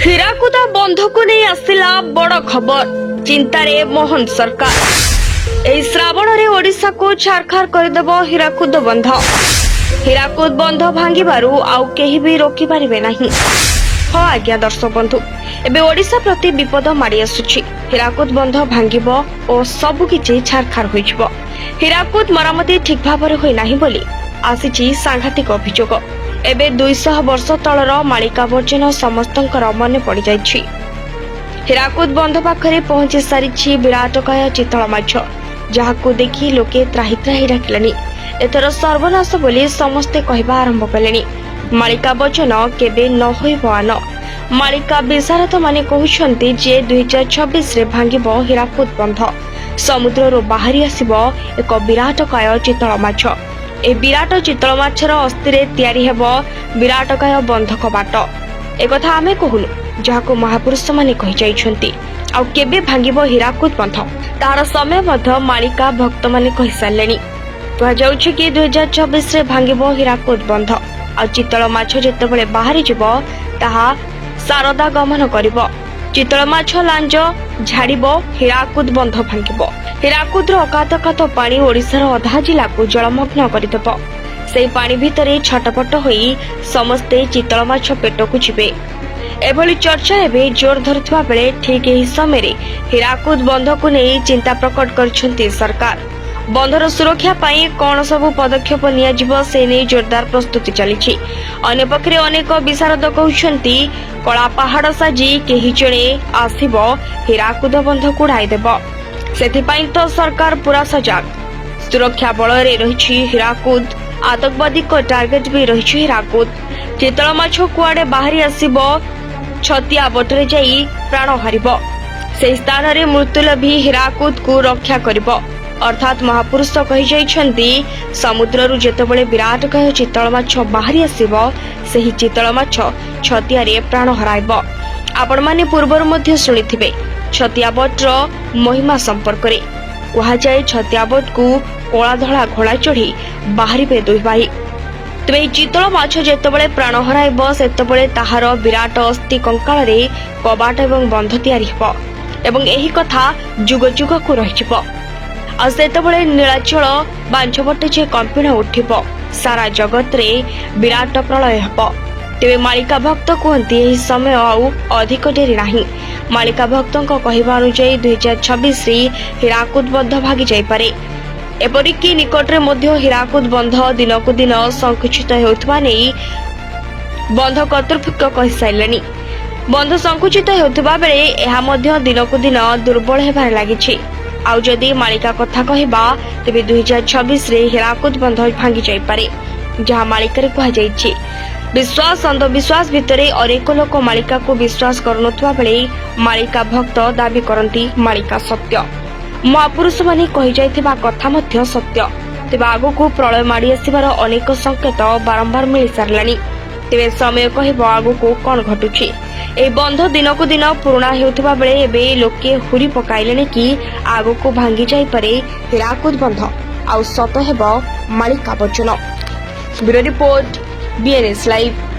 ହୀରାକୁଦ ବନ୍ଧକୁ ନେଇ ଆସିଲା ବଡ଼ ଖବର। ଚିନ୍ତାରେ ମୋହନ ସରକାର। ଏହି ଶ୍ରାବଣରେ ଓଡ଼ିଶାକୁ ଛାରଖାର କରିଦେବ ହୀରାକୁଦ ବନ୍ଧ। ହୀରାକୁଦ ବନ୍ଧ ଭାଙ୍ଗିବାରୁ ଆଉ କେହି ବି ରୋକିପାରିବେ ନାହିଁ। ହଁ ଆଜ୍ଞା ଦର୍ଶକ ବନ୍ଧୁ, ଏବେ ଓଡ଼ିଶା ପ୍ରତି ବିପଦ ମାଡ଼ି ଆସୁଛି। ହୀରାକୁଦ ବନ୍ଧ ଭାଙ୍ଗିବ ଓ ସବୁକିଛି ଛାରଖାର ହୋଇଯିବ। ହୀରାକୁଦ ମରାମତି ଠିକ୍ ଭାବରେ ହୋଇନାହିଁ ବୋଲି ଆସିଛି ସାଂଘାତିକ ଅଭିଯୋଗ। ଏବେ 200 ବର୍ଷ ତଳର ମାଳିକା ବର୍ଜନ ସମସ୍ତଙ୍କର ମନେ ପଡ଼ିଯାଇଛି। ହୀରାକୁଦ ବନ୍ଧ ପାଖରେ ପହଞ୍ଚି ସାରିଛି ବିରାଟକାୟ ଚିତଳ ମାଛ, ଯାହାକୁ ଦେଖି ଲୋକେ ତ୍ରାହି ତ୍ରାହି ଡାକିଲେଣି। ଏଥର ସର୍ବନାଶ ବୋଲି ସମସ୍ତେ କହିବା ଆରମ୍ଭ କଲେଣି। ମାଳିକା ବଚନ କେବେ ନ ହୋଇବ ଆନ। ମାଳିକା ବିଶାରଦମାନେ କହୁଛନ୍ତି ଯେ 2026ରେ ଭାଙ୍ଗିବ ହୀରାକୁଦ ବନ୍ଧ। ସମୁଦ୍ରରୁ ବାହାରି ଆସିବ ଏକ ବିରାଟକାୟ ଚିତଳ ମାଛ। ଏ ବିରାଟ ଚିତଳ ମାଛର ଅସ୍ଥିରେ ତିଆରି ହେବ ବିରାଟକାୟ ବନ୍ଧକ ବାଟ। ଏକଥା ଆମେ କହୁନୁ, ଯାହାକୁ ମହାପୁରୁଷମାନେ କହିଯାଇଛନ୍ତି। ଆଉ କେବେ ଭାଙ୍ଗିବ ହୀରାକୁଦ ବନ୍ଧ, ତାହାର ସମୟ ମଧ୍ୟ ମାଳିକା ଭକ୍ତମାନେ କହିସାରିଲେଣି। କୁହାଯାଉଛି କି 2026ରେ ଭାଙ୍ଗିବ ହୀରାକୁଦ ବନ୍ଧ। ଆଉ ଚିତଳ ମାଛ ଯେତେବେଳେ ବାହାରିଯିବ, ତାହା ଶାରଦା ଗମନ କରିବ। ଚିତଳ ମାଛ ଲାଞ୍ଜ ଝାଡ଼ିବ, ହୀରାକୁଦ ବନ୍ଧ ଭାଙ୍ଗିବ। ହୀରାକୁଦର ଅକାତକାତ ପାଣି ଓଡ଼ିଶାର ଅଧା ଜିଲ୍ଲାକୁ ଜଳମଗ୍ନ କରିଦେବ। ସେହି ପାଣି ଭିତରେ ଛଟପଟ ହୋଇ ସମସ୍ତେ ଚିତଳ ମାଛ ପେଟକୁ ଯିବେ। ଏଭଳି ଚର୍ଚ୍ଚା ଏବେ ଜୋର ଧରୁଥିବା ବେଳେ ଠିକ୍ ଏହି ସମୟରେ ହୀରାକୁଦ ବନ୍ଧକୁ ନେଇ ଚିନ୍ତା ପ୍ରକଟ କରିଛନ୍ତି ସରକାର। ବନ୍ଧର ସୁରକ୍ଷା ପାଇଁ କ'ଣ ସବୁ ପଦକ୍ଷେପ ନିଆଯିବ ସେ ନେଇ ଜୋରଦାର ପ୍ରସ୍ତୁତି ଚାଲିଛି। ଅନ୍ୟପକ୍ଷରେ ଅନେକ ବିଶାରଦ କହୁଛନ୍ତି, କଳା ପାହାଡ଼ ସାଜି କେହି ଜଣେ ଆସିବ ହୀରାକୁଦ ବନ୍ଧକୁ ଉଡ଼ାଇଦେବ। ସେଥିପାଇଁ ତ ସରକାର ପୁରା ସଜାଗ। ସୁରକ୍ଷା ବଳରେ ରହିଛି ହୀରାକୁଦ, ଆତଙ୍କବାଦୀଙ୍କ ଟାର୍ଗେଟ ବି ରହିଛି ହୀରାକୁଦ। ଚିତଳ ମାଛ କୁଆଡ଼େ ବାହାରି ଆସିବ, ଛତିଆ ବଟରେ ଯାଇ ପ୍ରାଣ ହାରିବ। ସେହି ସ୍ଥାନରେ ମୃତ୍ୟୁଲୋଭୀ ହୀରାକୁଦକୁ ରକ୍ଷା କରିବ। ଅର୍ଥାତ୍ ମହାପୁରୁଷ କହିଯାଇଛନ୍ତି, ସମୁଦ୍ରରୁ ଯେତେବେଳେ ବିରାଟକାୟ ଚିତଳ ମାଛ ବାହାରି ଆସିବ, ସେହି ଚିତଳ ମାଛ ଛତିଆରେ ପ୍ରାଣ ହରାଇବ। ଆପଣମାନେ ପୂର୍ବରୁ ମଧ୍ୟ ଶୁଣିଥିବେ ଛତିଆ ବଟର ମହିମା ସମ୍ପର୍କରେ। କୁହାଯାଏ ଛତିଆ ବଟକୁ କଳା ଧଳା ଘୋଡ଼ା ଚଢ଼ି ବାହାରିବେ ଦୁଇ ଭାଇ। ତେବେ ଏହି ଚିତଳ ମାଛ ଯେତେବେଳେ ପ୍ରାଣ ହରାଇବ, ସେତେବେଳେ ତାହାର ବିରାଟ ଅସ୍ଥି କଙ୍କାଳରେ କବାଟ ଏବଂ ବନ୍ଧ ତିଆରି ହେବ ଏବଂ ଏହି କଥା ଯୁଗ ଯୁଗକୁ ରହିଯିବ। ଆଉ ସେତେବେଳେ ନୀଳାଚଳ ବାଞ୍ଛବଟେ ଯେ କମ୍ପିଣ ଉଠିବ, ସାରା ଜଗତରେ ବିରାଟ ପ୍ରଳୟ ହେବ। ତେବେ ମାଳିକା ଭକ୍ତ କୁହନ୍ତି, ଏହି ସମୟ ଆଉ ଅଧିକ ଡେରି ନାହିଁ। ମାଳିକା ଭକ୍ତଙ୍କ କହିବା ଅନୁଯାୟୀ 2026ରେ ହୀରାକୁଦ ବନ୍ଧ ଭାଙ୍ଗି ଯାଇପାରେ। ଏପରିକି ନିକଟରେ ମଧ୍ୟ ହୀରାକୁଦ ବନ୍ଧ ଦିନକୁ ଦିନ ସଂକୁଚିତ ହେଉଥିବା ନେଇ ବନ୍ଧ କର୍ତ୍ତୃପକ୍ଷ କହିସାରିଲେଣି। ବନ୍ଧ ସଂକୁଚିତ ହେଉଥିବା ବେଳେ ଏହା ମଧ୍ୟ ଦିନକୁ ଦିନ ଦୁର୍ବଳ ହେବାରେ ଲାଗିଛି। ଆଉ ଯଦି ମାଳିକା କଥା କହିବା, ତେବେ 2026ରେ ହୀରାକୁଦ ବନ୍ଧ ଭାଙ୍ଗି ଯାଇପାରେ, ଯାହା ମାଳିକାରେ କୁହାଯାଇଛି। ବିଶ୍ୱାସ ଅନ୍ଧବିଶ୍ୱାସ ଭିତରେ ଅନେକ ଲୋକ ମାଳିକାକୁ ବିଶ୍ୱାସ କରୁନଥିବା ବେଳେ ମାଳିକା ଭକ୍ତ ଦାବି କରନ୍ତି ମାଳିକା ସତ୍ୟ। ମହାପୁରୁଷମାନେ କହିଯାଇଥିବା କଥା ମଧ୍ୟ ସତ୍ୟ। ତେବେ ଆଗକୁ ପ୍ରଳୟ ମାଡ଼ି ଆସିବାର ଅନେକ ସଂକେତ ବାରମ୍ବାର ମିଳିସାରିଲାଣି। ତେବେ ସମୟ କହିବ ଆଗକୁ କ'ଣ ଘଟୁଛି। ଏହି ବନ୍ଧ ଦିନକୁ ଦିନ ପୁରୁଣା ହେଉଥିବା ବେଳେ ଏବେ ଲୋକେ ହୁରି ପକାଇଲେଣି କି ଆଗକୁ ଭାଙ୍ଗି ଯାଇପାରେ ହୀରାକୁଦ ବନ୍ଧ, ଆଉ ସତ ହେବ ମାଳିକା ବଚନ। Bureau report, BNS live.